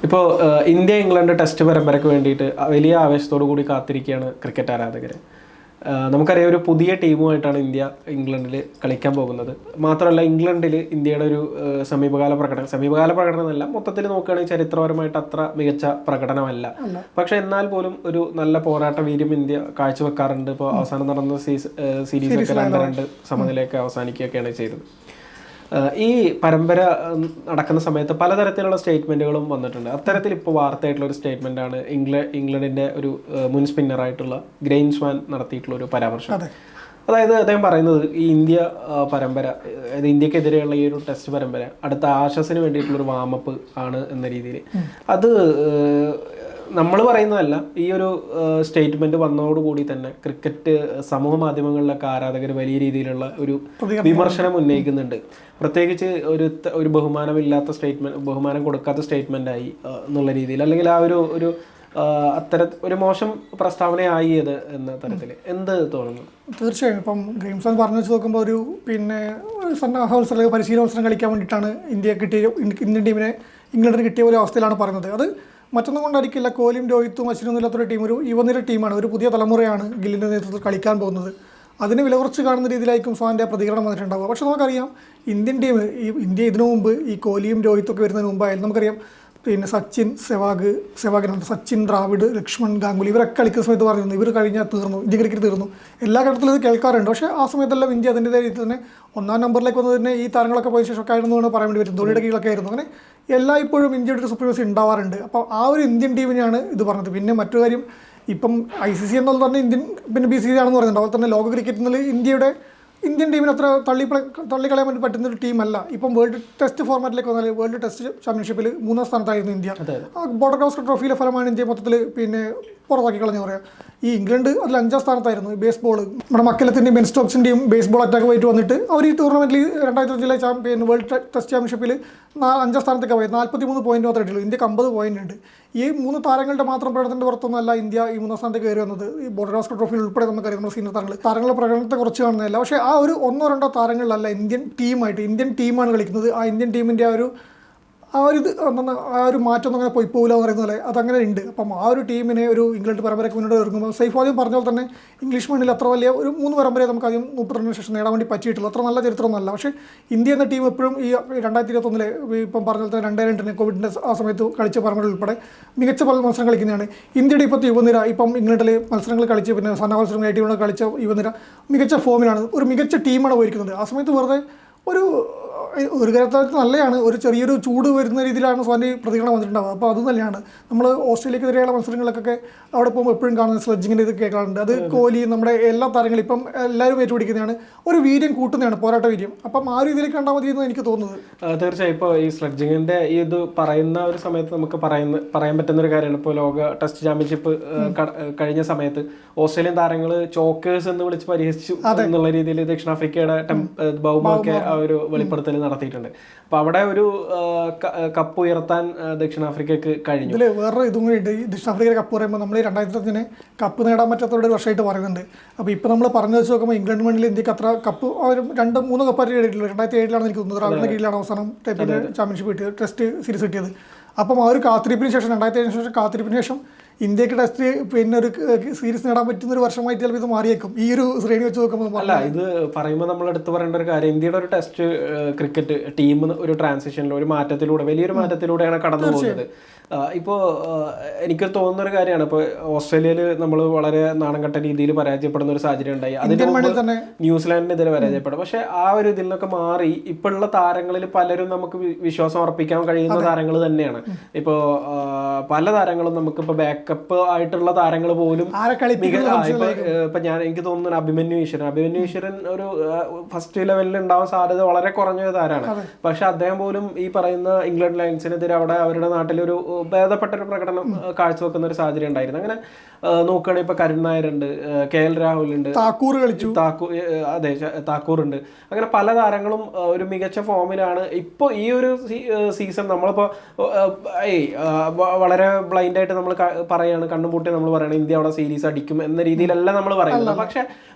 ഇപ്പോൾ India England test പരമ്പരയ്ക്ക് വേണ്ടിയിട്ട് വലിയ ആവേശത്തോടു കൂടി കാത്തിരിക്കുകയാണ് ക്രിക്കറ്റ് ആരാധകർ. നമുക്കറിയാം, ഒരു പുതിയ ടീമുമായിട്ടാണ് ഇന്ത്യ ഇംഗ്ലണ്ടിൽ കളിക്കാൻ പോകുന്നത്. മാത്രമല്ല, ഇംഗ്ലണ്ടിൽ ഇന്ത്യയുടെ ഒരു സമീപകാല പ്രകടനമല്ല, മൊത്തത്തിൽ നോക്കുകയാണെങ്കിൽ ചരിത്രപരമായിട്ട് അത്ര മികച്ച പ്രകടനമല്ല. പക്ഷെ എന്നാൽ പോലും ഒരു നല്ല പോരാട്ട വീര്യം ഇന്ത്യ കാഴ്ചവെക്കാറുണ്ട്. ഇപ്പോൾ അവസാനം നടന്ന സീരീസൊക്കെ 2-2 സമനിലയൊക്കെ അവസാനിക്കുകയൊക്കെയാണ് ചെയ്തത്. ഈ പരമ്പര നടക്കുന്ന സമയത്ത് പലതരത്തിലുള്ള സ്റ്റേറ്റ്മെൻറ്റുകളും വന്നിട്ടുണ്ട്. അത്തരത്തിൽ ഇപ്പോൾ വാർത്തയായിട്ടുള്ള ഒരു സ്റ്റേറ്റ്മെൻറ്റാണ് ഇംഗ്ലണ്ടിൻ്റെ ഒരു മുൻ സ്പിന്നറായിട്ടുള്ള ഗ്രെയിം സ്വാൻ നടത്തിയിട്ടുള്ള ഒരു പരാമർശം. അതായത് അദ്ദേഹം പറയുന്നത്, ഈ ഇന്ത്യ പരമ്പര, അതായത് ഇന്ത്യക്കെതിരെയുള്ള ഈ ഒരു ടെസ്റ്റ് പരമ്പര അടുത്ത ആഷസിന് വേണ്ടിയിട്ടുള്ളൊരു വാമപ്പ് ആണ് എന്ന രീതിയിൽ. അത് നമ്മൾ പറയുന്നതല്ല, ഈ ഒരു സ്റ്റേറ്റ്മെന്റ് വന്നതോടുകൂടി തന്നെ ക്രിക്കറ്റ് സമൂഹ മാധ്യമങ്ങളിലൊക്കെ ആരാധകർ വലിയ രീതിയിലുള്ള ഒരു വിമർശനം ഉന്നയിക്കുന്നുണ്ട്. പ്രത്യേകിച്ച് ഒരു ബഹുമാനം കൊടുക്കാത്ത സ്റ്റേറ്റ്മെന്റായി എന്നുള്ള രീതിയിൽ, അല്ലെങ്കിൽ ആ ഒരു ഒരു മോശം പ്രസ്താവനയായി അത് എന്ന തരത്തിൽ എന്ത് തോന്നുന്നു? തീർച്ചയായും ഇപ്പം ഗെയിംസ് പറഞ്ഞു വെച്ച് നോക്കുമ്പോൾ ഒരു പരിശീലന മത്സരം കളിക്കാൻ വേണ്ടിയിട്ടാണ് ഇന്ത്യൻ ടീമിനെ ഇംഗ്ലണ്ടിന് കിട്ടിയ ഒരു അവസ്ഥയിലാണ് പറയുന്നത്. അത് മറ്റൊന്നും കൊണ്ടായിരിക്കില്ല, കോഹ്ലിയും രോഹിത്തും അശ്വിനും ഇല്ലാത്തൊരു ടീം, ഒരു യുവനിര ടീമാണ്, ഒരു പുതിയ തലമുറയാണ് ഗില്ലിൻ്റെ നേതൃത്വത്തിൽ കളിക്കാൻ പോകുന്നത്. അതിന് വില കുറച്ച് കാണുന്ന രീതിയിലായിരിക്കും സ്വാൻ്റെ പ്രതികരണം വന്നിട്ടുണ്ടാവുക. പക്ഷേ നമുക്കറിയാം, ഇന്ത്യ ഇതിനു മുമ്പ് ഈ കോഹ്ലിയും രോഹിത്തും ഒക്കെ വരുന്നതിന് മുമ്പായാലും നമുക്കറിയാം, പിന്നെ സച്ചിൻ, ദ്രാവിഡ്, ലക്ഷ്മൺ, ഗാംഗുലി ഇവരൊക്കെ കളിക്കുന്ന സമയത്ത് പറയുന്നു ഇവർ കഴിഞ്ഞാൽ തീർന്നു, ഇന്ത്യ ക്രിക്കറ്റ് തീർന്നു. എല്ലാ ഘട്ടത്തിലും ഇത് കേൾക്കാറുണ്ട്. പക്ഷേ ആ സമയത്തെല്ലാം ഇന്ത്യ അതിൻ്റെതായ രീതിയിൽ തന്നെ 1ാം നമ്പറിലേക്ക് വന്നത് തന്നെ ഈ താരങ്ങളൊക്കെ പോയ ശേഷമൊക്കെ ആയിരുന്നു എന്ന് പറയാൻ വേണ്ടി പറ്റും. ധോണിയുടെ കീഴൊക്കെ ആയിരുന്നു. അങ്ങനെ എല്ലായ്പ്പോഴും ഇന്ത്യയുടെ ഒരു സുപ്രീമസി ഉണ്ടാവാറുണ്ട്. അപ്പോൾ ആ ഒരു ഇന്ത്യൻ ടീമിനെയാണ് ഇത് പറഞ്ഞത്. പിന്നെ മറ്റൊരു കാര്യം, ഇപ്പം ICC എന്നുള്ളത് പറഞ്ഞാൽ ഇന്ത്യൻ പിന്നെ BCCI ആണെന്ന് പറയുന്നുണ്ട്. അതുപോലെ തന്നെ ലോക ക്രിക്കറ്റിൽ ഇന്ത്യൻ ടീമിന് അത്ര തള്ളിക്കളയാൻ വേണ്ടി പറ്റുന്ന ഒരു ടീമല്ല. ഇപ്പം വേൾഡ് ടെസ്റ്റ് ഫോർമാറ്റിലേക്ക് വന്നാൽ വേൾഡ് ടെസ്റ്റ് ചാമ്പ്യൻഷിപ്പിൽ 3ാം സ്ഥാനത്തായിരുന്നു ഇന്ത്യ. ബോർഡർ ഗവാസ്കർ ട്രോഫിയിലെ ഫലമാണ് ഇന്ത്യ മൊത്തത്തിൽ പിന്നെ പുറത്താക്കി കളഞ്ഞു പറയാം. ഈ ഇംഗ്ലണ്ട് അതിൽ 5ാം സ്ഥാനത്തായിരുന്നു. ബേസ്ബോൾ നമ്മുടെ മക്കലത്തിൻ്റെയും ബെൻ സ്റ്റോക്സിൻ്റെയും ബേസ്ബോൾ അറ്റാക്ക് പോയിട്ട് വന്നിട്ട് അവർ ഈ ടൂർണമെൻറ്റിൽ 2005 വേൾഡ് ടെസ്റ്റ് ചാമ്പ്യൻഷിപ്പിൽ 5ാം സ്ഥാനത്തൊക്കെ പോയി 43 പോയിന്റ് മാത്രമേ ഇട്ടുള്ളൂ. ഇന്ത്യക്ക് 50 പോയിന്റ് ഉണ്ട്. ഈ 3 താരങ്ങളുടെ മാത്രം പ്രകടനത്തിൻ്റെ പുറത്തൊന്നുമല്ല ഇന്ത്യ ഈ 3ാം സ്ഥാനത്തേക്ക് കയറി വന്നത്. ഈ ബോർഡർ ഗവാസ്കർ ട്രോഫിയിൽ ഉൾപ്പെടെ നമുക്കറിയാം, നമ്മുടെ സീനിയർ താരങ്ങളുടെ പ്രകടനത്തെ കുറച്ച് കാണുന്നില്ല. പക്ഷേ ആ ഒരു 1-2 താരങ്ങളിലല്ല ഇന്ത്യൻ ടീമാണ് കളിക്കുന്നത്. ആ ഇന്ത്യൻ ടീമിൻ്റെ ആ ഒരു മാറ്റം അങ്ങനെ പോയില്ല എന്ന് പറയുന്ന പോലെ അതങ്ങനെ ഉണ്ട്. അപ്പം ആ ഒരു ടീമിനെ ഒരു ഇംഗ്ലണ്ട് പരമ്പരയ്ക്ക് മുന്നോട്ട് ഇറങ്ങുമ്പോൾ സൈഫ് ആദ്യം പറഞ്ഞ പോലെ തന്നെ ഇംഗ്ലീഷ് മണ്ണിൽ അത്ര വലിയ ഒരു 3 പരമ്പരയെ നമുക്ക് ആദ്യം 32 ശേഷം നേടാൻ വേണ്ടി പറ്റിയിട്ടുള്ളൂ. അത്ര നല്ല ചരിത്രമൊന്നുമല്ല. പക്ഷേ ഇന്ത്യ എന്ന ടീം എപ്പോഴും ഈ 2021 ഇപ്പം പറഞ്ഞ പോലെ തന്നെ 2-2 കോവിഡിൻ്റെ ആ സമയത്ത് കളിച്ച പരമ്പര ഉൾപ്പെടെ മികച്ച മത്സരം കളിക്കുന്നതാണ്. ഇന്ത്യയുടെ ഇപ്പോഴത്തെ യുവനിര ഇപ്പം ഇംഗ്ലണ്ടിൽ മത്സരങ്ങൾ കളിച്ച് പിന്നെ മത്സരങ്ങൾ ടീമുകൾ കളിച്ച യുവനിര മികച്ച ഫോമിലാണ്, ഒരു മികച്ച ടീമാണ് പോയിരിക്കുന്നത്. ആ സമയത്ത് വെറുതെ ഒരു കാര്യത്തിൽ നല്ലതാണ്, ഒരു ചെറിയൊരു ചൂട് വരുന്ന രീതിയിലാണ് സ്വാൻ്റെ പ്രതികരണം വന്നിട്ടുണ്ടാവുക. അപ്പോൾ അത് തന്നെയാണ് നമ്മൾ ഓസ്ട്രേലിയക്കെതിരെയുള്ള മത്സരങ്ങളൊക്കെ അവിടെ പോകുമ്പോൾ എപ്പോഴും കാണുന്ന സ്ലെഡ്ജിങ്ങിൻ്റെ ഇത് കേൾക്കാറുണ്ട്. അത് കോഹ്ലി നമ്മുടെ എല്ലാ താരങ്ങളും ഇപ്പം എല്ലാവരും ഏറ്റുപിടിക്കുന്നതാണ്, ഒരു വീര്യം കൂട്ടുന്നതാണ്, പോരാട്ട വീര്യം. അപ്പം ആ രീതിയിലേക്ക് കണ്ടാൽ മതി എന്ന് എനിക്ക് തോന്നുന്നത്. തീർച്ചയായും ഇപ്പോൾ ഈ സ്ലെഡ്ജിങ്ങിൻ്റെ ഈ ഇത് പറയുന്ന ഒരു സമയത്ത് നമുക്ക് പറയാൻ പറ്റുന്ന ഒരു കാര്യമാണ്. ഇപ്പോൾ ലോക ടെസ്റ്റ് ചാമ്പ്യൻഷിപ്പ് കഴിഞ്ഞ സമയത്ത് ഓസ്ട്രേലിയൻ താരങ്ങൾ ചോക്കേഴ്സ് എന്ന് വിളിച്ച് പരിഹസിച്ചു എന്നുള്ള രീതിയിൽ ദക്ഷിണാഫ്രിക്കയുടെ ബൗമൊക്കെ ആ ഒരു വെളിപ്പെടുത്തൽ നടത്തിയിട്ടുണ്ട്. അപ്പൊ അവിടെ ഒരു കപ്പ് ഉയർത്താൻ ദക്ഷിണാഫ്രിക്കക്ക് കഴിഞ്ഞു. ഇതിൽ വേറെ ഇതും കൂടി ഉണ്ട്. ഈ ദക്ഷിണാഫ്രിക്കയുടെ കപ്പ് പറയുമ്പോൾ നമ്മൾ 2005 കപ്പ് നേടാൻ പറ്റാത്തവരുടെ ഒരു വർഷമായിട്ട് പറയുന്നുണ്ട്. അപ്പോൾ ഇപ്പോൾ നമ്മൾ പറഞ്ഞു വെച്ച് നോക്കുമ്പോൾ ഇംഗ്ലണ്ട് മണ്ണിൽ ഇന്ത്യക്ക് അത്ര കപ്പ് 2-3 കപ്പായിട്ട് നേടിയിട്ടുള്ളൂ. 2007 എനിക്ക് തോന്നുന്നത് റാവിൻ്റെ കീഴിലാണ് അവസാനം ചാമ്പ്യൻഷിപ്പ് കിട്ടിയത്, ടെസ്റ്റ് സീരീസ് കിട്ടിയത്. അപ്പം ആ ഒരു കാത്തിരിപ്പിന് ശേഷം 2007 കാത്തിരിപ്പിന് ശേഷം ഇന്ത്യക്ക് ടെസ്റ്റ് പിന്നെ ഒരു സീരീസ് നേടാൻ പറ്റുന്ന ഒരു വർഷമായിട്ട് ചിലപ്പോൾ ഇത് മാറിയേക്കും ഈ ഒരു ശ്രേണി വെച്ച് നോക്കുമ്പോൾ. അല്ല, ഇത് പറയുമ്പോൾ നമ്മൾ എടുത്ത് പറയേണ്ട ഒരു കാര്യം, ഇന്ത്യയുടെ ഒരു ടെസ്റ്റ് ക്രിക്കറ്റ് ടീം ഒരു ട്രാൻസിഷനിൽ ഒരു മാറ്റത്തിലൂടെ വലിയൊരു മാറ്റത്തിലൂടെയാണ് കടന്നു പോകുന്നത്. ഇപ്പോൾ എനിക്ക് തോന്നുന്നൊരു കാര്യമാണ്, ഇപ്പോൾ ഓസ്ട്രേലിയയിൽ നമ്മൾ വളരെ നാണംകെട്ട രീതിയിൽ പരാജയപ്പെടുന്ന ഒരു സാഹചര്യം ഉണ്ടായി. അതിന് ന്യൂസിലാൻഡിനെതിരെ പരാജയപ്പെടും. പക്ഷെ ആ ഒരു ഇതിൽ നിന്നൊക്കെ മാറി ഇപ്പോഴുള്ള താരങ്ങളിൽ പലരും നമുക്ക് വിശ്വാസം അർപ്പിക്കാൻ കഴിയുന്ന താരങ്ങൾ തന്നെയാണ്. ഇപ്പോൾ പല താരങ്ങളും നമുക്കിപ്പോൾ ബാക്കപ്പ് ആയിട്ടുള്ള താരങ്ങൾ പോലും ഇപ്പൊ എനിക്ക് തോന്നുന്നു അഭിമന്യു ഈശ്വരൻ ഒരു ഫസ്റ്റ് ലെവലിൽ ഉണ്ടാവാൻ സാധ്യത വളരെ കുറഞ്ഞ താരമാണ്. പക്ഷെ അദ്ദേഹം പോലും ഈ പറയുന്ന ഇംഗ്ലണ്ട് ലയൺസിനെതിരെ അവിടെ അവരുടെ നാട്ടിലൊരു ഭേദപ്പെട്ട ഒരു പ്രകടനം കാഴ്ചവെക്കുന്ന ഒരു സാഹചര്യം ഉണ്ടായിരുന്നു. അങ്ങനെ നോക്കുകയാണെങ്കിൽ ഇപ്പൊ കരുൺ നായരുണ്ട്, KL രാഹുലുണ്ട്, താക്കൂർ ഉണ്ട്. അങ്ങനെ പല താരങ്ങളും ഒരു മികച്ച ഫോമിലാണ് ഇപ്പോൾ ഈ ഒരു സീസൺ. നമ്മളിപ്പോ വളരെ ബ്ലൈൻഡായിട്ട് നമ്മൾ പറയാണ്, കണ്ണുപൂട്ടി നമ്മൾ പറയണം ഇന്ത്യ അവിടെ സീരീസ് അടിക്കും എന്ന രീതിയിലല്ല നമ്മൾ പറയുന്നത്. പക്ഷെ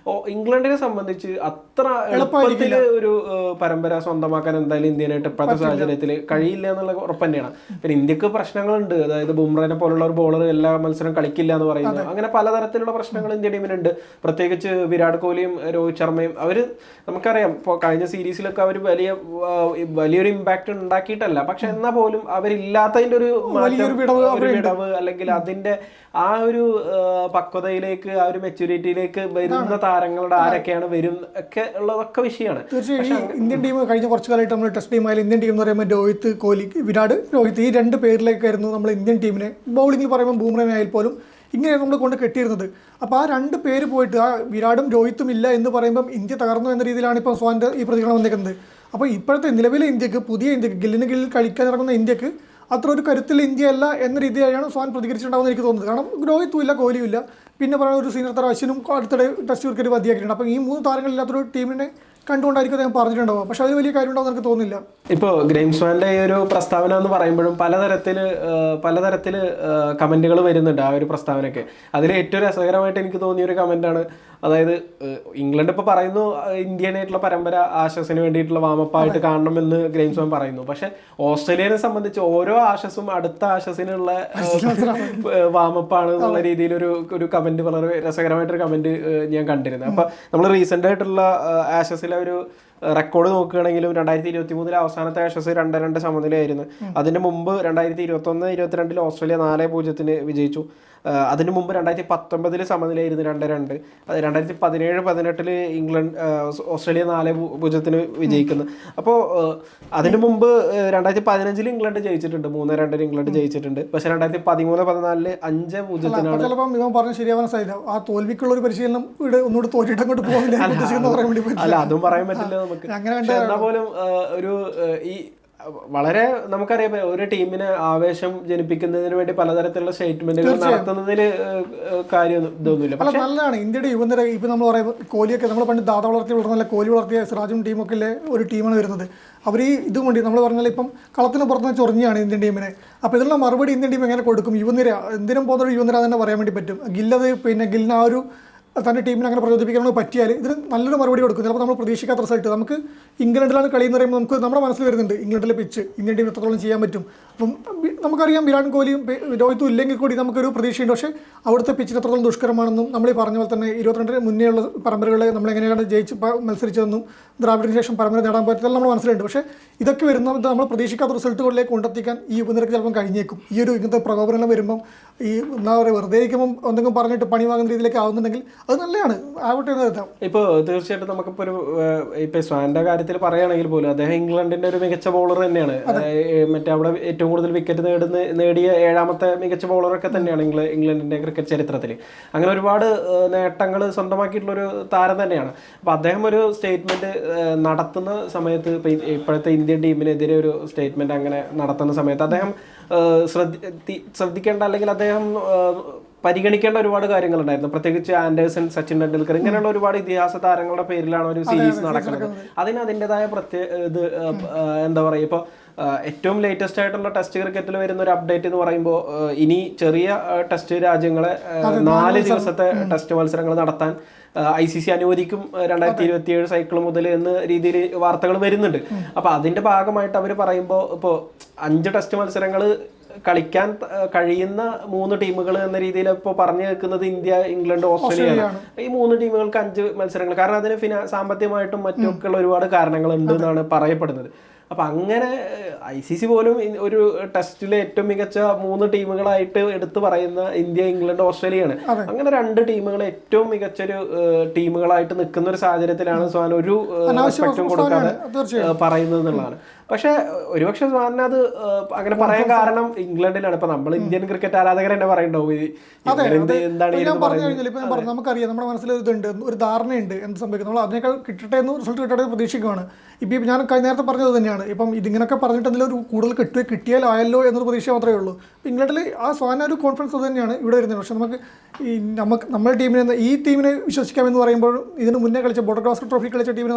ഇംഗ്ലണ്ടിനെ സംബന്ധിച്ച് അത്ര എളുപ്പത്തിൽ ഒരു പരമ്പര സ്വന്തമാക്കാൻ എന്തായാലും ഇന്ത്യനായിട്ട് ഇപ്പോഴത്തെ സാഹചര്യത്തിൽ കഴിയില്ല എന്നുള്ള ഉറപ്പ് തന്നെയാണ്. പിന്നെ ഇന്ത്യക്ക് പ്രശ്നങ്ങളുണ്ട്, അതായത് ബുംറയെ പോലുള്ള ഒരു ബോളർ എല്ലാ മത്സരം കളിക്കില്ല എന്ന് പറയുന്നത്, അങ്ങനെ പലതരത്തിലുള്ള പ്രശ്നങ്ങൾ ഇന്ത്യൻ ടീമിനുണ്ട്. പ്രത്യേകിച്ച് വിരാട് കോഹ്ലിയും രോഹിത് ശർമ്മയും അവർ നമുക്കറിയാം ഇപ്പോൾ കഴിഞ്ഞ സീരീസിലൊക്കെ അവർ വലിയൊരു ഇമ്പാക്ട് ഉണ്ടാക്കിയിട്ടല്ല, പക്ഷെ എന്നാൽ പോലും അവരില്ലാത്തതിന്റെ ഒരു വിടവ് അല്ലെങ്കിൽ അതിന്റെ ആ ഒരു പക്വതയിലേക്ക് ആ ഒരു മെച്യൂരിറ്റിയിലേക്ക് വരുന്ന താരങ്ങളുടെ ആരൊക്കെയാണ് വരും ഒക്കെ ഉള്ളതൊക്കെ വിഷയമാണ്. തീർച്ചയായും ഇന്ത്യൻ ടീം കഴിഞ്ഞ കുറച്ചു കാലമായിട്ട് നമ്മൾ ടെസ്റ്റ് ടീമായാലും ഇന്ത്യൻ ടീം എന്ന് പറയുമ്പോൾ രോഹിത് കോഹ്ലി, രോഹിത് ഈ രണ്ട് പേരിലേക്കായിരുന്നു നമ്മൾ ഇന്ത്യൻ ടീമിനെ ബൗളിംഗിൽ പറയുമ്പോൾ ബൂംറയെ ആയാൽ പോലും ഇങ്ങനെയാണ് നമ്മൾ കൊണ്ട് കെട്ടിയിരുന്നത്. അപ്പോൾ ആ രണ്ട് പേര് പോയിട്ട് ആ വിരാടും രോഹിത്തും ഇല്ല എന്ന് പറയുമ്പം ഇന്ത്യ തകർന്നു എന്ന രീതിയിലാണ് ഇപ്പോൾ സ്വാൻ്റെ ഈ പ്രതികരണം വന്നിരിക്കുന്നത്. അപ്പോൾ ഇപ്പോഴത്തെ നിലവിലെ ഇന്ത്യക്ക്, പുതിയ ഇന്ത്യക്ക്, ഗില്ലിന് കീഴിൽ കളിക്കാൻ ഇറങ്ങുന്ന ഇന്ത്യക്ക് അത്ര ഒരു കരുത്തിൽ ഇന്ത്യ അല്ല എന്ന രീതിയിലാണ് സ്വാൻ പ്രതികരിച്ചിട്ടുണ്ടാവുമെന്ന് എനിക്ക് തോന്നുന്നത്. കാരണം രോഹിത്തും ഇല്ല, കോഹ്ലിയും ഇല്ല, പിന്നെ പറയുന്ന ഒരു സീനിയർ താരം അശ്വിനും അടുത്തിടെ ടെസ്റ്റ് ക്രിക്കറ്റ് മതിയാക്കിയിട്ടുണ്ട്. അപ്പോൾ ഈ 3 താരങ്ങളില്ലാത്തൊരു ടീമിനെ കണ്ടുകൊണ്ടായിരിക്കും അദ്ദേഹം പറഞ്ഞിട്ടുണ്ടാവുക. പക്ഷെ അതിൽ വലിയ കാര്യം ഉണ്ടാവും എനിക്ക് തോന്നുന്നില്ല. ഇപ്പോൾ ഗ്രെയിം സ്വാൻ്റെ ഈ ഒരു പ്രസ്താവന എന്ന് പറയുമ്പോഴും പലതരത്തിൽ കമൻറ്റുകൾ വരുന്നുണ്ട് ആ ഒരു പ്രസ്താവനയ്ക്ക്. അതിൽ ഏറ്റവും രസകരമായിട്ട് എനിക്ക് തോന്നിയ ഒരു കമൻറ്റാണ്, അതായത് ഇംഗ്ലണ്ട് ഇപ്പോൾ പറയുന്നു ഇന്ത്യനായിട്ടുള്ള പരമ്പര ആഷസിന് വേണ്ടിയിട്ടുള്ള വാമപ്പായിട്ട് കാണണമെന്ന് ഗ്രെയിം സ്വാൻ പറയുന്നു. പക്ഷെ ഓസ്ട്രേലിയനെ സംബന്ധിച്ച് ഓരോ ആഷസും അടുത്ത ആഷസിനുള്ള വാമപ്പാണ് എന്നുള്ള രീതിയിൽ ഒരു കമൻറ്റ്, വളരെ രസകരമായിട്ടൊരു കമൻറ്റ് ഞാൻ കണ്ടിരുന്നത്. അപ്പം നമ്മൾ റീസെൻ്റ് ആയിട്ടുള്ള ആഷസിലെ ഒരു റെക്കോർഡ് നോക്കുകയാണെങ്കിലും 2023 അവസാനത്തെ ആഷസ് 2-2 സമനിലയായിരുന്നു. അതിന് മുമ്പ് 2021-22 ഓസ്ട്രേലിയ 4-0 വിജയിച്ചു. അതിന് മുമ്പ് 2019 സമനിലയായിരുന്നു 2-2. 2017-18 ഇംഗ്ലണ്ട് ഓസ്ട്രേലിയ 4-0 വിജയിക്കുന്നു. അപ്പോൾ അതിന് മുമ്പ് 2015 ഇംഗ്ലണ്ട് ജയിച്ചിട്ടുണ്ട്, 3-2 ഇംഗ്ലണ്ട് ജയിച്ചിട്ടുണ്ട്. പക്ഷെ 2013-14 5-0 ചിലപ്പം ഇവൻ പറഞ്ഞ ശരിയാവാൻ സാധ്യത ആ തോൽവിക്കുള്ള ഒരു പരിശീലനം ഇവിടെ ഒന്നുകൂടി തോറ്റിട്ട് അങ്ങോട്ട് പോകില്ല. അല്ല, അതും പറയാൻ പറ്റില്ല നമുക്ക്. എന്നാൽ പോലും ഒരു ഈ വളരെ നമുക്കറിയാം ഒരു ടീമിനെ ആവേശം ജനിപ്പിക്കുന്നതിന് വേണ്ടി പലതരത്തിലുള്ള സ്റ്റേറ്റ്മെന്റുകൾ നടത്തുന്നതിൽ കാര്യം ഇതൊന്നുമില്ല. പക്ഷെ നല്ലതാണ് ഇന്ത്യയുടെ യുവനിര. ഇപ്പം നമ്മൾ പറയുമ്പോൾ കോഹ്ലിയൊക്കെ നമ്മൾ പണ്ട് ദാദ വളർത്തിയ കോഹ്ലി വളർത്തിയ സിറാജും ടീമൊക്കെ ഒരു ടീമാണ് വരുന്നത്. അവർ ഈ ഇതും വേണ്ടി നമ്മൾ പറഞ്ഞാൽ ഇപ്പം കളത്തിന് പുറത്ത് ചൊറിഞ്ഞാണ് ഇന്ത്യൻ ടീമിനെ. അപ്പോൾ ഇതിനുള്ള മറുപടി ഇന്ത്യൻ ടീം എങ്ങനെ കൊടുക്കും? യുവനിര എന്തിനും പോകുന്ന യുവനിര തന്നെ പറയാൻ വേണ്ടി പറ്റും. ഗില്ലത് പിന്നെ ഗില്ലിന് ആ ഒരു തൻ്റെ ടീമിനെ അങ്ങനെ പ്രചോദിപ്പിക്കാനോ പറ്റിയാൽ ഇതിന് നല്ലൊരു മറുപടി കൊടുക്കും. ചിലപ്പോൾ നമ്മൾ പ്രതീക്ഷിക്കാത്ത റിസൾട്ട്. നമുക്ക് ഇംഗ്ലണ്ടിലാണ് കളി എന്ന് പറയുമ്പോൾ നമുക്ക് നമ്മുടെ മനസ്സിൽ വരുന്നുണ്ട് ഇംഗ്ലണ്ടിലെ പിച്ച് ഇന്ത്യൻ ടീം എത്രത്തോളം ചെയ്യാൻ പറ്റും. അപ്പം നമുക്കറിയാം വിരാട് കോഹ്ലിയും രോഹിത്തും ഇല്ലെങ്കിൽ കൂടി നമുക്കൊരു പ്രതീക്ഷയുണ്ട്. പക്ഷേ അവിടുത്തെ പിച്ചിന് എത്രത്തോളം ദുഷ്കരമാണെന്നും നമ്മൾ ഈ പറഞ്ഞ പോലെ തന്നെ 22 മുന്നേ ഉള്ള പരമ്പരകളെ നമ്മളെങ്ങനെയാണ് മത്സരിച്ചതെന്നും ദ്രാവിഡിന് ശേഷം പരമ്പര നേടാൻ പറ്റില്ല നമ്മൾ മനസ്സിലുണ്ട്. പക്ഷേ ഇതൊക്കെ വരുന്നത് നമ്മൾ പ്രതീക്ഷിക്കാത്ത റിസൾട്ടുകളിലേക്ക് കൊണ്ടെത്തിക്കാൻ ഈ യുവനിരക്ക് ചിലപ്പം കഴിഞ്ഞേക്കും. ഈ ഒരു ഇങ്ങനത്തെ പ്രകോപനം വരുമ്പം ഈ എന്താ പറയുക, വെറുതെ ഇരിക്കുമ്പം എന്തെങ്കിലും പറഞ്ഞിട്ട് പണി വാങ്ങുന്ന രീതിയിലേക്ക് ആവുന്നുണ്ടെങ്കിൽ അത് നല്ലതാണ്, ആവട്ടെ എന്ന് കരുതാം. ഇപ്പോൾ തീർച്ചയായിട്ടും നമുക്കിപ്പോൾ ഒരു ഇപ്പോൾ സ്വാൻ്റെ കാര്യത്തിൽ പറയുകയാണെങ്കിൽ പോലും അദ്ദേഹം ഇംഗ്ലണ്ടിൻ്റെ ഒരു മികച്ച ബോളർ തന്നെയാണ്. മറ്റേ അവിടെ ഏറ്റവും കൂടുതൽ വിക്കറ്റ് നേടിയ 7ാമത്തെ മികച്ച ബോളറൊക്കെ തന്നെയാണ് ഇംഗ്ലണ്ടിൻ്റെ ക്രിക്കറ്റ് ചരിത്രത്തിൽ. അങ്ങനെ ഒരുപാട് നേട്ടങ്ങൾ സ്വന്തമാക്കിയിട്ടുള്ളൊരു താരം തന്നെയാണ്. അപ്പോൾ അദ്ദേഹം ഒരു സ്റ്റേറ്റ്മെൻറ്റ് നടത്തുന്ന സമയത്ത്, ഇപ്പോഴത്തെ ഇന്ത്യൻ ടീമിനെതിരെ ഒരു സ്റ്റേറ്റ്മെൻറ്റ് അങ്ങനെ നടത്തുന്ന സമയത്ത് അദ്ദേഹം ശ്രദ്ധിക്കേണ്ട അല്ലെങ്കിൽ അദ്ദേഹം പരിഗണിക്കേണ്ട ഒരുപാട് കാര്യങ്ങളുണ്ടായിരുന്നു. പ്രത്യേകിച്ച് ആൻഡേഴ്സൺ, സച്ചിൻ ടെണ്ടുൽക്കർ ഇങ്ങനെയുള്ള ഒരുപാട് ഇതിഹാസ താരങ്ങളുടെ പേരിലാണ് ഒരു സീരീസ് നടക്കുന്നത്. അതിന് അതിൻ്റെതായ ഇത് എന്താ പറയുക, ഇപ്പോൾ ഏറ്റവും ലേറ്റസ്റ്റ് ആയിട്ടുള്ള ടെസ്റ്റ് ക്രിക്കറ്റിൽ വരുന്ന ഒരു അപ്ഡേറ്റ് എന്ന് പറയുമ്പോൾ ഇനി ചെറിയ ടെസ്റ്റ് രാജ്യങ്ങളെ 4 ദിവസത്തെ ടെസ്റ്റ് മത്സരങ്ങൾ നടത്താൻ ICC അനുവദിക്കും 2027 സൈക്കിൾ മുതൽ എന്ന രീതിയിൽ വാർത്തകൾ വരുന്നുണ്ട്. അപ്പോൾ അതിൻ്റെ ഭാഗമായിട്ട് അവർ പറയുമ്പോൾ ഇപ്പോൾ 5 ടെസ്റ്റ് മത്സരങ്ങൾ കളിക്കാൻ കഴിയുന്ന 3 ടീമുകൾ എന്ന രീതിയിൽ ഇപ്പോൾ പറഞ്ഞു കേൾക്കുന്നത് ഇന്ത്യ, ഇംഗ്ലണ്ട്, ഓസ്ട്രേലിയയാണ്. ഈ 3 ടീമുകൾക്ക് 5 മത്സരങ്ങൾ, കാരണം അതിന് സാമ്പത്തികമായിട്ടും മറ്റൊക്കെയുള്ള ഒരുപാട് കാരണങ്ങളുണ്ട് എന്നാണ് പറയപ്പെടുന്നത്. അപ്പം അങ്ങനെ ICC പോലും ഒരു ടെസ്റ്റിലെ ഏറ്റവും മികച്ച 3 ടീമുകളായിട്ട് എടുത്തു പറയുന്ന ഇന്ത്യ, ഇംഗ്ലണ്ട്, ഓസ്ട്രേലിയയാണ്. അങ്ങനെ 2 ടീമുകൾ ഏറ്റവും മികച്ചൊരു ടീമുകളായിട്ട് നിൽക്കുന്ന ഒരു സാഹചര്യത്തിലാണ് സ്വാൻ ഒരു റെസ്പെക്റ്റും കൊടുക്കാതെ പറയുന്നത് എന്നുള്ളതാണ്. പക്ഷെ ഒരുപക്ഷെ സ്വാൻ അത് അങ്ങനെ പറയാൻ കാരണം ഇംഗ്ലണ്ടിലാണ്. ഇപ്പൊ നമ്മൾ ഇന്ത്യൻ ക്രിക്കറ്റ് ആരാധകർ തന്നെ പറയുന്നുണ്ടാവും എന്താണ് നമുക്കറിയാം, നമ്മുടെ മനസ്സിൽ ഇതുണ്ട്, ഒരു ധാരണയുണ്ട് എന്ത് സംഭവിക്കും. നമ്മൾ അതിനേക്കാൾ കിട്ടട്ടെ എന്ന് റിസൾട്ട് കിട്ടട്ടെ എന്ന് പ്രതീക്ഷിക്കുകയാണ്. ഇപ്പം ഞാൻ നേരത്തെ പറഞ്ഞത് തന്നെയാണ്, ഇപ്പം ഇതിങ്ങനെയൊക്കെ പറഞ്ഞിട്ട് എന്തെങ്കിലും ഒരു കൂടുതൽ കിട്ടിയാലായല്ലോ എന്നൊരു പ്രതീക്ഷ മാത്രമേ ഉള്ളൂ. ഇപ്പം ഇംഗ്ലണ്ടിൽ ആ സ്വാൻ ഒരു കോൺഫിഡൻസ് തന്നെയാണ് ഇവിടെ വരുന്നത്. പക്ഷേ നമുക്ക് നമ്മുടെ ടീമിനെ, ഈ ടീമിനെ വിശ്വസിക്കാമെന്ന് പറയുമ്പോൾ ഇതിന് മുന്നേ കളിച്ച ബോർഡർ ഗാവസ്കർ ട്രോഫി കളിച്ച ടീമിനെ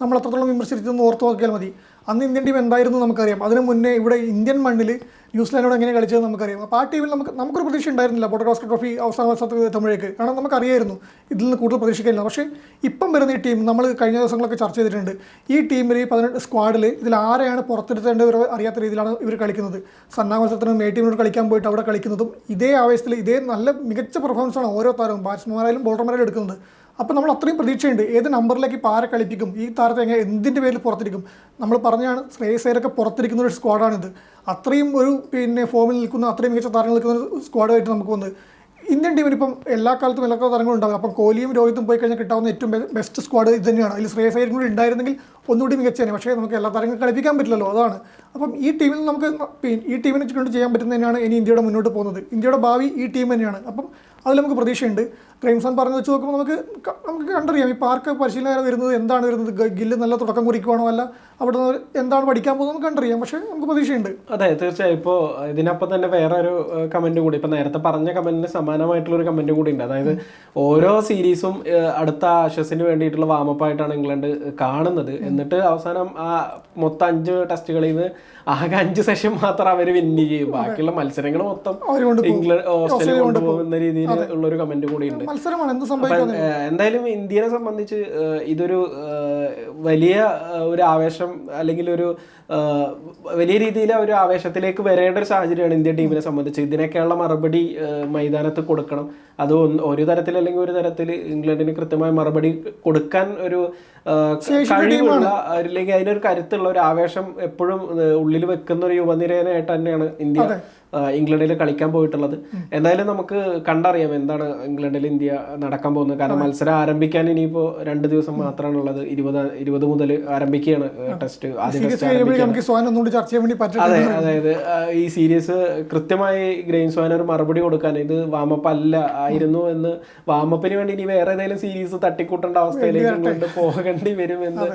നമ്മൾ എത്രത്തോളം വിമർശിച്ചതെന്ന് ഓർത്ത് നോക്കിയാൽ മതി. അന്ന് ഇന്ത്യൻ ടീം എന്തായിരുന്നു നമുക്കറിയാം. അതിന് മുന്നേ ഇവിടെ ഇന്ത്യൻ മണ്ണിൽ ന്യൂസിലാൻഡോട് എങ്ങനെ കളിച്ചത് നമുക്കറിയാം. അപ്പോൾ ആ ടീമിൽ നമുക്കൊരു പ്രതീക്ഷ ഉണ്ടായിരുന്നില്ല ബോട്ടഗോസ്കർ ട്രോഫി അവസാന മത്സരത്തിൽ എത്തുമ്പോഴേക്ക്. കാരണം നമുക്കറിയായിരുന്നു ഇതിൽ നിന്ന് കൂടുതൽ പ്രതീക്ഷിക്കില്ല. പക്ഷേ ഇപ്പം വരുന്ന ഈ ടീം നമ്മൾ കഴിഞ്ഞ ദിവസങ്ങളൊക്കെ ചർച്ച ചെയ്തിട്ടുണ്ട്. ഈ ടീമിൽ 18 സ്ക്വാഡിൽ ഇതിൽ ആരെയാണ് പുറത്തെടുത്തേണ്ടവർ അറിയാത്ത രീതിയിലാണ് ഇവർ കളിക്കുന്നത്. സന്നാ മത്സരത്തിന് എ ടീമിനോട് കളിക്കാൻ പോയിട്ട് അവിടെ കളിക്കുന്നതും ഇതേ ആവേശത്തിൽ ഇതേ നല്ല മികച്ച പെർഫോമൻസാണ് ഓരോ താരവും ബാറ്റ്സ്മാരായാലും ബോളർമാരായാലും എടുക്കുന്നത്. അപ്പോൾ നമ്മൾ അത്രയും പ്രതീക്ഷയുണ്ട് ഏത് നമ്പറിലേക്ക് ഇപ്പോൾ ആരെ കളിപ്പിക്കും, ഈ താരത്തെ എങ്ങനെ എന്തിൻ്റെ പേരിൽ പുറത്തിരിക്കും. നമ്മൾ പറഞ്ഞാണ് ശ്രേയസ് അയ്യരൊക്കെ പുറത്തിരിക്കുന്ന ഒരു സ്ക്വാഡാണിത്. അത്രയും ഒരു ഫോമിൽ നിൽക്കുന്ന അത്രയും മികച്ച താരങ്ങൾ നിൽക്കുന്ന ഒരു സ്ക്വാഡായിട്ട് നമുക്ക് വന്ന് ഇന്ത്യൻ ടീമിന് ഇപ്പം എല്ലാ കാലത്തും എല്ലാ താരങ്ങളും ഉണ്ടാകും. അപ്പം കോഹ്ലിയും രോഹിത്തും പോയി കഴിഞ്ഞാൽ കിട്ടാവുന്ന ഏറ്റവും ബെസ്റ്റ് സ്ക്വാഡ് ഇത് തന്നെയാണ്. അതിൽ ശ്രേയസ് അയ്യരും കൂടി ഉണ്ടായിരുന്നെങ്കിൽ ഒന്നുകൂടി മികച്ചേനെ. പക്ഷേ നമുക്ക് എല്ലാ താരങ്ങളും കളിപ്പിക്കാൻ പറ്റില്ലല്ലോ, അതാണ്. അപ്പം ഈ ടീമിൽ നമുക്ക് ഈ ടീമിനെ കൊണ്ട് ചെയ്യാൻ പറ്റുന്നത് തന്നെയാണ് ഇനി ഇന്ത്യയുടെ മുന്നോട്ട് പോകുന്നത്. ഇന്ത്യയുടെ ഭാവി ഈ ടീം തന്നെയാണ്. അപ്പം അതിൽ നമുക്ക് പ്രതീക്ഷയുണ്ട്. ഗ്രേംസൺ പറഞ്ഞു വെച്ച് നോക്കുമ്പോൾ നമുക്ക് കണ്ടറിയാം ഇപ്പോൾ ആർക്ക് പരിശീലനം വരുന്നത്, എന്താണ് വരുന്നത്, ഗില്ല് നല്ല തുടക്കം കുറിക്കുവാണോ അല്ല അവിടെ നിന്ന് എന്താണ് പഠിക്കാൻ പോകുന്നത് നമുക്ക് കണ്ടറിയാം. പക്ഷേ നമുക്ക് പ്രതീക്ഷയുണ്ട്. അതെ, തീർച്ചയായും. ഇപ്പോൾ ഇതിനൊപ്പം തന്നെ വേറെ ഒരു കമൻറ്റ് കൂടി, ഇപ്പോൾ നേരത്തെ പറഞ്ഞ കമൻറ്റിന് സമാനമായിട്ടുള്ളൊരു കമൻറ്റ് കൂടി ഉണ്ട്. അതായത് ഓരോ സീരീസും അടുത്ത ആഷസിന് വേണ്ടിയിട്ടുള്ള വാമപ്പായിട്ടാണ് ഇംഗ്ലണ്ട് കാണുന്നത്. എന്നിട്ട് അവസാനം ആ മൊത്തം 5 ടെസ്റ്റുകളിൽ നിന്ന് ആകെ 5 സെഷൻ മാത്രം അവർ വിന്ന് ചെയ്യും. ബാക്കിയുള്ള മത്സരങ്ങൾ മൊത്തം ഇംഗ്ലണ്ട് ഓസ്ട്രേലിയ കൊണ്ടുപോകുന്ന രീതിയിൽ ഉള്ളൊരു കമൻറ്റ് കൂടി ഉണ്ട്. എന്തായാലും ഇന്ത്യനെ സംബന്ധിച്ച് ഇതൊരു വലിയ ഒരു ആവേശം അല്ലെങ്കിൽ ഒരു വലിയ രീതിയിൽ ഒരു ആവേശത്തിലേക്ക് വരേണ്ട ഒരു സാഹചര്യമാണ് ഇന്ത്യൻ ടീമിനെ സംബന്ധിച്ച്. ഇതിനൊക്കെയുള്ള മറുപടി മൈതാനത്ത് കൊടുക്കണം. അത് ഒരു തരത്തിൽ അല്ലെങ്കിൽ ഒരു തരത്തിൽ ഇംഗ്ലണ്ടിന് കൃത്യമായ മറുപടി കൊടുക്കാൻ ഒരു കഴിവുള്ള അല്ലെങ്കിൽ അതിനൊരു കരുത്തുള്ള ഒരു ആവേശം എപ്പോഴും ഉള്ളിൽ വെക്കുന്ന ഒരു യുവനിരയായിട്ട് തന്നെയാണ് ഇന്ത്യ ഇംഗ്ലണ്ടിൽ കളിക്കാൻ പോയിട്ടുള്ളത്. എന്തായാലും നമുക്ക് കണ്ടറിയാം എന്താണ് ഇംഗ്ലണ്ടിൽ ഇന്ത്യ നടക്കാൻ പോകുന്നത്. കാരണം മത്സരം ആരംഭിക്കാൻ ഇനിയിപ്പോൾ 2 ദിവസം മാത്രമാണുള്ളത്. 20 മുതൽ ആരംഭിക്കുകയാണ് ടെസ്റ്റ്. അതെ, അതായത് ഈ സീരീസ് കൃത്യമായി ഗ്രെയിം സ്വാൻ ഒരു മറുപടി കൊടുക്കാൻ, ഇത് വാമപ്പ് അല്ല ആയിരുന്നു എന്ന് വാമപ്പിന് വേണ്ടി ഇനി വേറെ ഏതെങ്കിലും സീരീസ് തട്ടിക്കൂട്ടേണ്ട അവസ്ഥയിലേക്ക് ഇംഗ്ലണ്ട് പോകേണ്ടി വരുമെന്ന്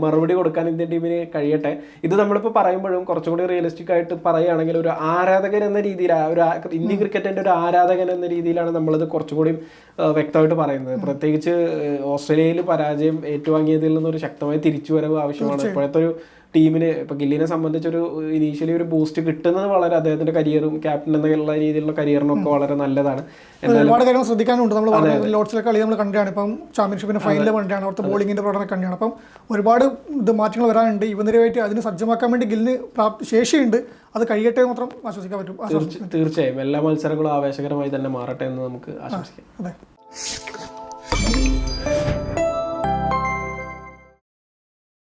മറുപടി കൊടുക്കാൻ ഇന്ത്യൻ ടീമിന് കഴിയട്ടെ. ഇത് നമ്മളിപ്പോൾ പറയുമ്പോഴും കുറച്ചുകൂടി റിയലിസ്റ്റിക് ആയിട്ട് പറയുകയാണെങ്കിൽ ഒരു ആരാധകൻ എന്ന രീതിയിൽ, ഒരു ഇന്ത്യൻ ക്രിക്കറ്റിന്റെ ഒരു ആരാധകൻ എന്ന രീതിയിലാണ് നമ്മളിത് കുറച്ചുകൂടി വ്യക്തമായിട്ട് പറയുന്നത്. പ്രത്യേകിച്ച് ഓസ്ട്രേലിയയിൽ പരാജയം ഏറ്റുവാങ്ങിയതിൽ നിന്നൊരു ശക്തമായ തിരിച്ചുവരവ് ആവശ്യമാണ്. ഇപ്പോഴത്തെ ഒരു ടീമിന് ഇപ്പോൾ ഗില്ലിനെ സംബന്ധിച്ചൊരു ഇനീഷ്യലി ഒരു ബൂസ്റ്റ് കിട്ടുന്നത് വളരെ അദ്ദേഹത്തിന്റെ കരിയറും ക്യാപ്റ്റൻ എന്നുള്ള രീതിയിലുള്ള കരിയറിനൊക്കെ വളരെ നല്ലതാണ്. ഒരുപാട് കാര്യങ്ങൾ ശ്രദ്ധിക്കാനുണ്ട്. നമ്മൾ ലോർഡ്സിലെ കളി നമ്മൾ കണ്ടാണ്, ഇപ്പം ചാമ്പ്യൻഷിപ്പിന്റെ ഫൈനൽ കണ്ടാണ്, അവിടുത്തെ ബോളിങ്ങിന്റെ പ്രകടനം കണ്ടാണ്. അപ്പം ഒരുപാട് മാറ്റങ്ങൾ വരാനുണ്ട്. യുവനിരയായിട്ട് അതിന് സജ്ജമാക്കാൻ വേണ്ടി ഗില്ലിന് ശേഷിയുണ്ട്. അത് കഴിയട്ടെ മാത്രം ആശ്വസിക്കാൻ പറ്റും. തീർച്ചയായും എല്ലാ മത്സരങ്ങളും ആവേശകരമായി തന്നെ മാറട്ടെ എന്ന് നമുക്ക് ആശംസിക്കാം. അതെ.